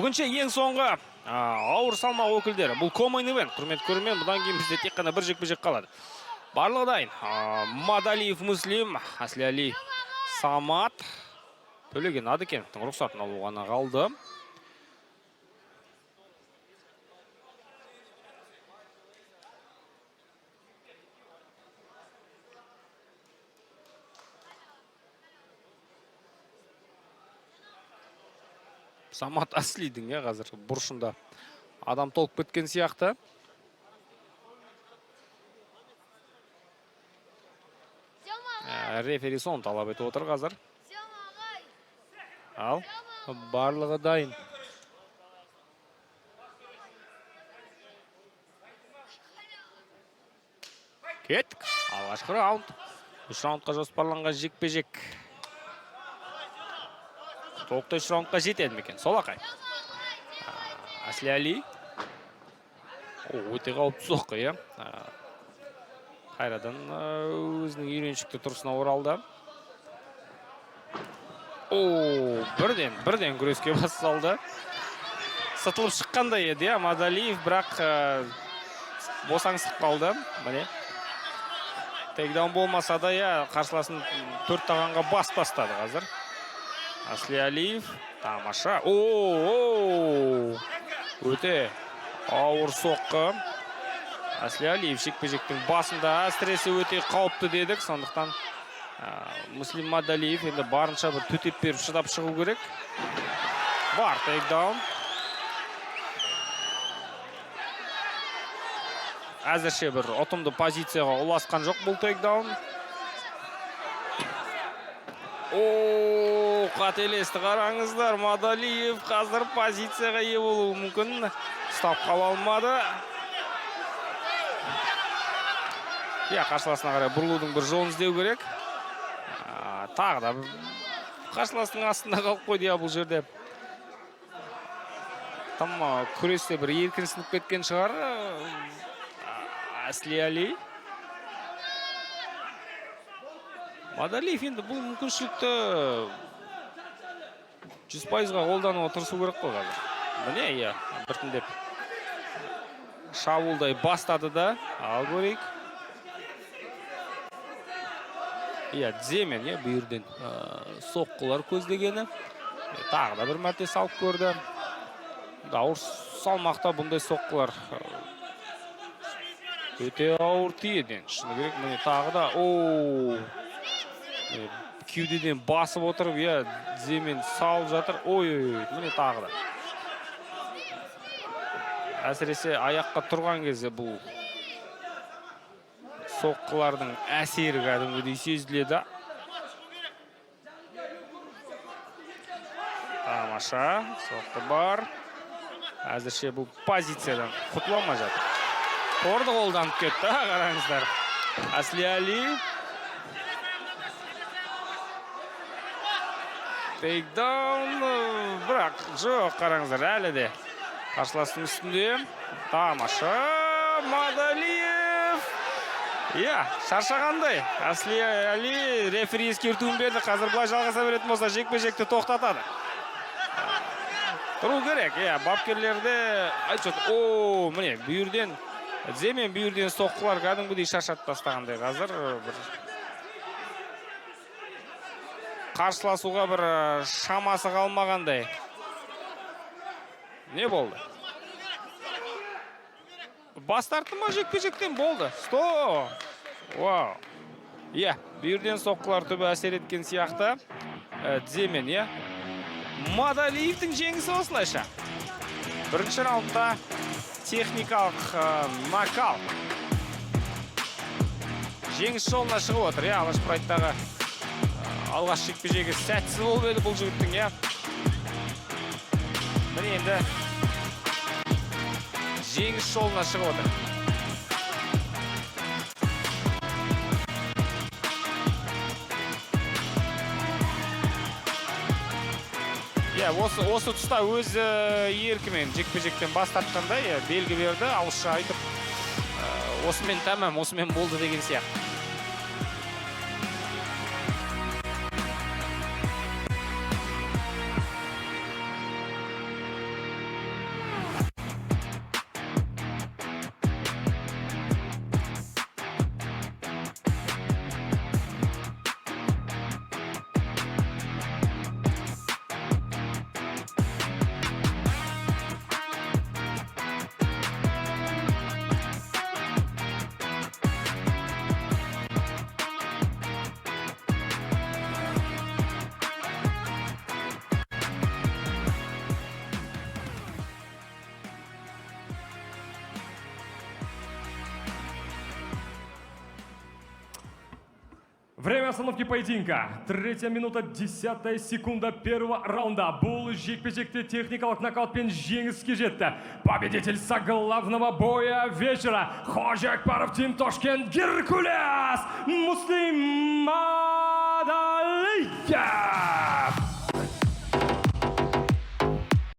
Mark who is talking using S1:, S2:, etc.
S1: Бүгінше ең соңғы ауыр салмақ өкілдері. Бұл комайн ивент. Құрметті көрермен, бұдан кейін бізде тек қана бір жекпе-жек қалады. Барлығы дайын. Мадалиев Муслим, Аслиали Самат. Төлеген Адыкеновтың рұқсатын алуға қалды. Самат Аслидің қазір бұрышында адам толып кеткен сияқты. Рефери сон талап етіп отыр қазір. Ал, барлығы дайын. Кеттік. Алғашқы раунд. 3 раундқа жоспарланған жекпе-жек. Толықтай 3 раундқа жетеді ме екен? Солақай. Аслиали. Өте қауіпті соққы, иә. Қайрадан өзінің үйреншікті тұрысына оралды. Бірден күреске басталды. Сытылып шыққандай еді, Мадалиев, бірақ босаңсып қалды. Тейкдаун болмаса да, қарсыласын 4 тағанға бас бастады қазір. Аслиалиев, тамаша. Өте ауыр соққы. Аслиалиев жекпе-жектің басында әсіресе өте қауіпті дедік. Сондықтан Муслим Мадалиев енді барынша бір төтеп беріп шыдап шығу керек. Бар тейкдаун. Әзірше бір ұтымды позицияға ұласқан жоқ бұл тейкдаун. Қателесті қараңыздар. Мадалиев қазір позицияға ие болуы мүмкін. Ұстап қала алмады. Қарсыласына қарай бұрылудың бір жолын іздеу керек. Тағы да қарсыласының астында қалып қойды бұл жерде. Там күресте бір еркінсініп кеткен шығар. Аслиали. Мадалиев енді бұл мүмкіншілікті 100%-ға қолдануға тырысу керек қой қазір. Міне, біртіндеп шабуылдай бастады да. Ал көрейік. Дземен, бүйірден соққылар көздегені. Тағы да бір мәрте салып көрді. Ауыр салмақта бұндай соққылар өте ауыр тиеді. Шыны керек, міне тағы да кеудеден басып отырып, Дземен салып жатыр. Міне тағы да. Әсіресе аяққа тұрған кезде бұл соққылардың әсері кәдімгідей сезіледі. Тамаша, соққы бар. Әзірше бұл позициядан құтыла алмай жатыр. Торды қолданып кетті, қараңыздар. Аслиали. Тейкдаун, бірақ жоқ, қараңыздар, әлі де. Қарсыластың үстінде. Тамаша, Мадалиев. Шаршағандай. Аслиали рефери ескертуін берді. Қазір бұлай жалғаса беретін болса, жекпе-жекті тоқтатады. Тұру керек. Бапкерлерде міне, бүйірден, Дземен бүйірден соққылар кәдімгідей шаршатып тастағандай. Қазір қарсыласуға бір шамасы қалмағандай. Не болды? Бас тарттым ба жекпе-жектен? Болды. Стоп! Бүйірден соққылар түбі әсер еткен сияқты. Дземен, Мадалиевтің жеңісі осылайша. Бірінші раундта техникалық нокаут. Жеңіс жолына шығып отыр, Алаш Прайдтағы алғаш жекпе-жегі сәтсіз болып еді бұл жігіттің, Міне енді жеңіс жолына шығып отыр. Осы тұста өз еркімен жекпе-жектен бас тартқанда белгі берді, ауызша айтып, осымен тәмам, осымен болды деген сияқты.
S2: Время остановки поединка. 3 минута 10 секунда первого раунда. Бұл жекпе-жекте техникалық нокаутпен жеңіске жетті. Победитель главного боя вечера. Ходжа Акбаров, Тим Тошкент, Геркулес, Муслим Мадалия.